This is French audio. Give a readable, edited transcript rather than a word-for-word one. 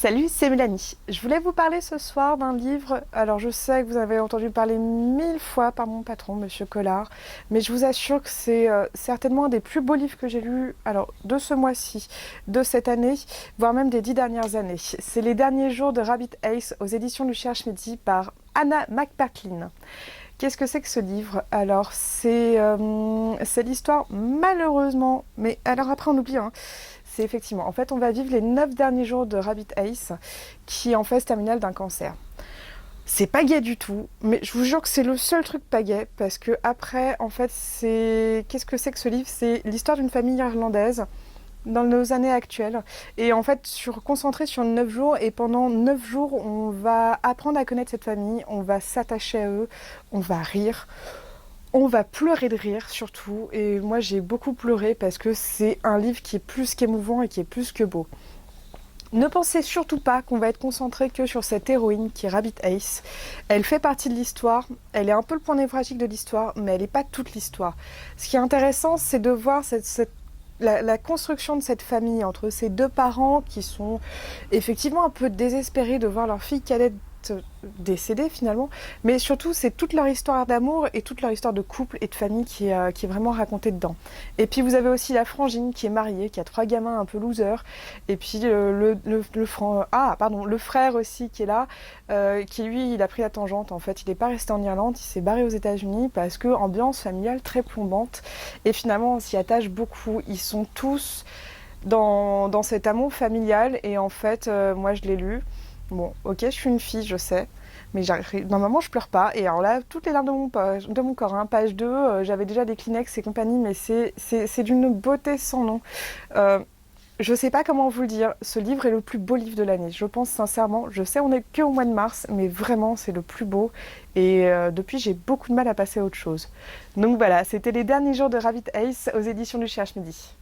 Salut, c'est Mélanie. Je voulais vous parler ce soir d'un livre. Alors, je sais que vous avez entendu parler 1000 fois par mon patron, Monsieur Collard, mais je vous assure que c'est certainement un des plus beaux livres que j'ai lus, alors, de ce mois-ci, de cette année, voire même des 10 dernières années. C'est Les derniers jours de Rabbit Ace aux éditions du Cherche-Midi par Anna McPartlin. Qu'est-ce que c'est que ce livre? Alors, c'est l'histoire, malheureusement, mais alors après on oublie, hein, c'est effectivement, en fait, on va vivre les 9 derniers jours de Rabbit Ace, qui est en phase terminale d'un cancer. C'est pas gai du tout, mais je vous jure que c'est le seul truc pas gai, parce que après, en fait, c'est... Qu'est-ce que c'est que ce livre? C'est l'histoire d'une famille irlandaise dans nos années actuelles. Et en fait, concentré sur 9 jours, et pendant 9 jours, on va apprendre à connaître cette famille, on va s'attacher à eux, on va rire, on va pleurer de rire surtout. Et moi, j'ai beaucoup pleuré parce que c'est un livre qui est plus qu'émouvant et qui est plus que beau. Ne pensez surtout pas qu'on va être concentré que sur cette héroïne qui est Rabbit Ace. Elle fait partie de l'histoire, elle est un peu le point névralgique de l'histoire, mais elle n'est pas toute l'histoire. Ce qui est intéressant, c'est de voir la construction de cette famille entre ces deux parents qui sont effectivement un peu désespérés de voir leur fille cadette décédée finalement, mais surtout c'est toute leur histoire d'amour et toute leur histoire de couple et de famille qui est vraiment racontée dedans. Et puis vous avez aussi la frangine qui est mariée, qui a 3 gamins un peu losers, et puis le frère aussi qui est là, qui lui il a pris la tangente en fait, il n'est pas resté en Irlande, il s'est barré aux États-Unis parce que ambiance familiale très plombante, et finalement on s'y attache beaucoup, ils sont tous dans cet amour familial, et en fait moi je l'ai lu. Bon, ok, je suis une fille, je sais, mais normalement je pleure pas. Et alors là, toutes les larmes de mon corps, hein, page 2, j'avais déjà des Kleenex et compagnie, mais c'est d'une beauté sans nom. Euh, je sais pas comment vous le dire, ce livre est le plus beau livre de l'année, je pense sincèrement. Je sais, on n'est que au mois de mars, mais vraiment, c'est le plus beau. Et depuis, j'ai beaucoup de mal à passer à autre chose. Donc voilà, c'était les derniers jours de Rabbit Ace aux éditions du Cherche Midi.